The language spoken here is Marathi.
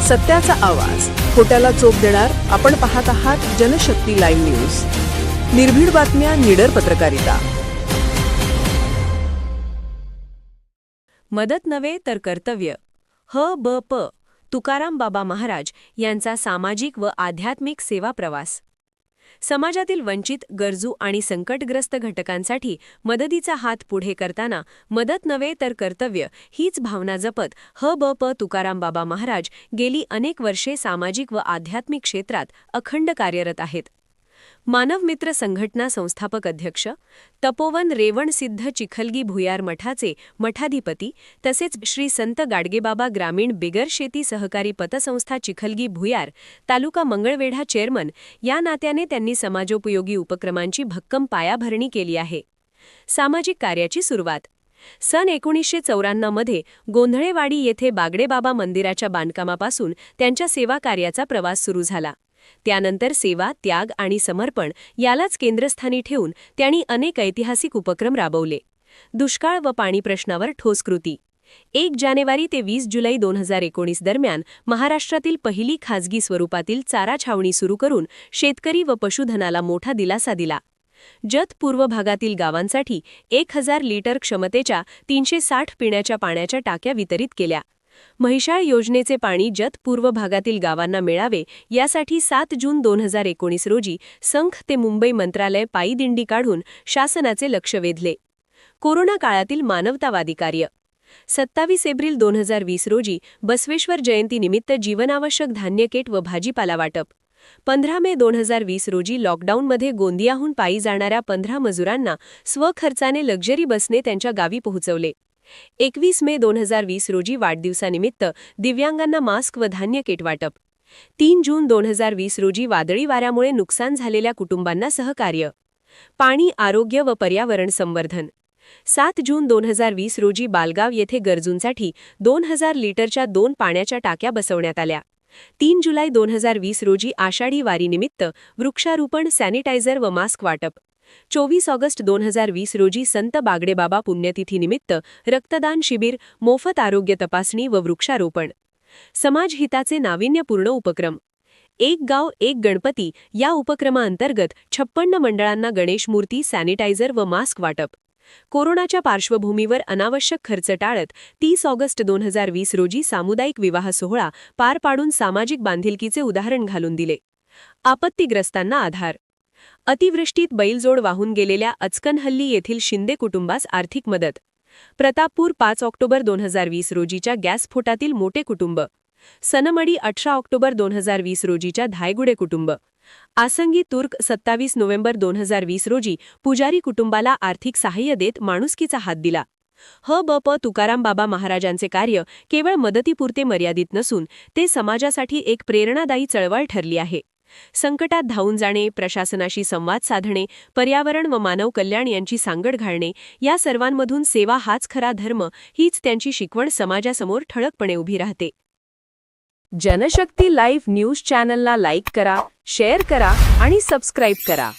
सत्याचा आवाज, खोट्याला चोप देणार. आपण पाहत आहात जनशक्ती लाईव्ह न्यूज. निर्भीड बातम्या, निडर पत्रकारिता. मदत नव्हे तर कर्तव्य. ह.ब.प. तुकाराम बाबा महाराज यांचा सामाजिक व आध्यात्मिक सेवा प्रवास. समाजातील वंचित, गरजू आणि संकटग्रस्त घटकांसाठी मदतीचा हात पुढे करताना मदत नव्हे तर कर्तव्य हीच भावना जपत ह.ब.प. तुकाराम बाबा महाराज गेली अनेक वर्षे सामाजिक व आध्यात्मिक क्षेत्रात अखंड कार्यरत आहेत. मानव मित्र संघटना संस्थापक अध्यक्ष, तपोवन रेवणसिद्ध चिखलगी भुयार मठाचे मठाधिपती तसेच श्री संत गाडगेबाबा ग्रामीण बिगर शेती सहकारी पतसंस्था चिखलगी भुयार, तालुका मंगळवेढा चेअरमन या नात्याने त्यांनी समाजोपयोगी उपक्रमांची भक्कम पायाभरणी केली आहे. सामाजिक कार्याची सुरुवात सन 1994 मध्ये गोंधळेवाडी येथे बागडेबाबा मंदिराच्या बांधकामापासून त्यांच्या सेवा कार्याचा प्रवास सुरू झाला. त्यानंतर सेवा, त्याग आणि समर्पण यालाच केंद्रस्थानी ठेवून त्यांनी अनेक ऐतिहासिक उपक्रम राबवले. दुष्काळ व पाणी प्रश्नावर ठोस कृती. 1 जानेवारी ते 20 जुलै 2019 दरम्यान महाराष्ट्रातील पहिली खाजगी स्वरूपातील चारा छावणी सुरू करून शेतकरी व पशुधनाला मोठा दिलासा दिला. जत पूर्व भागातील गावांसाठी 1000 लिटर क्षमतेच्या 360 पिण्याच्या पाण्याच्या टाक्या वितरित केल्या. म्हैसाळ योजनेचे पाणी जत पूर्व भागातील गावांना मिळावे यासाठी 7 जून 2019 रोजी संख ते मुंबई मंत्रालय पायी दिंडी काढून शासनाचे लक्ष वेधले. कोरोना काळातील मानवतावादी कार्य 27 एप्रिल 2020 रोजी बसवेश्वर जयंतीनिमित्त जीवनावश्यक धान्य किट व भाजीपाला वाटप. 15 मे 2020 रोजी लॉकडाऊनमध्ये गोंदियाहून पायी जाणाऱ्या 15 मजुरांना स्वखर्चाने लक्झरी बसने त्यांच्या गावी पोहोचवले. 21 मे 2020 रोजी वाढदिवसानिमित्त दिव्यांगांना मास्क व धान्य किट वाटप. 3 जून 2020 रोजी वादळी वाऱ्यामुळे नुकसान झालेल्या कुटुंबांना सहकार्य. पाणी, आरोग्य व पर्यावरण संवर्धन. 7 जून 2020 रोजी बालगाव येथे गरजूंसाठी 2000 लिटरच्या 2 पाण्याच्या टाक्या बसवण्यात आल्या. 3 जुलै 2020 रोजी आषाढी वारीनिमित्त वृक्षारोपण, सॅनिटायझर व मास्क वाटप. 24 ऑगस्ट 2020 रोजी संत बागडेबाबा पुण्यतिथीनिमित्त रक्तदान शिबिर, मोफत आरोग्य तपासणी व वृक्षारोपण. समाजहिताचे नाविन्यपूर्ण उपक्रम. एक गाव एक गणपती या उपक्रमाअंतर्गत 56 मंडळांना गणेश मूर्ती, सॅनिटायझर व मास्क वाटप. कोरोनाच्या पार्श्वभूमीवर अनावश्यक खर्च टाळत 30 ऑगस्ट 2020 रोजी सामुदायिक विवाह सोहळा पार पाडून सामाजिक बांधिलकीचे उदाहरण घालून दिले. आपत्तीग्रस्तांना आधार. अतिवृष्टीत बैलजोड वाहून गेलेल्या अचकनहल्ली येथील शिंदे कुटुंबास आर्थिक मदत. प्रतापपूर 5 ऑक्टोबर 2020 रोजीच्या गॅसस्फोटातील मोठे कुटुंब. सनमडी 18 ऑक्टोबर 2020 रोजीच्या धायगुडे कुटुंब. आसंगी तुर्क 27 नोव्हेंबर 2020 रोजी पुजारी कुटुंबाला आर्थिक सहाय्य देत माणुसकीचा हात दिला. ह.ब.प. तुकाराम बाबा महाराजांचे कार्य केवळ मदतीपुरते मर्यादित नसून ते समाजासाठी एक प्रेरणादायी चळवळ ठरली आहे. संकटात धावून जाणे, प्रशासनाशी संवाद साधणे, पर्यावरण व मानव कल्याण यांची सांगड घालणे या सर्वांमधून सेवा हाच खरा धर्म हीच त्यांची शिकवण समाजासमोर ठळकपणे उभी राहते. जनशक्ती लाईव्ह न्यूज चॅनलला लाईक करा, शेअर करा आणि सबस्क्राईब करा.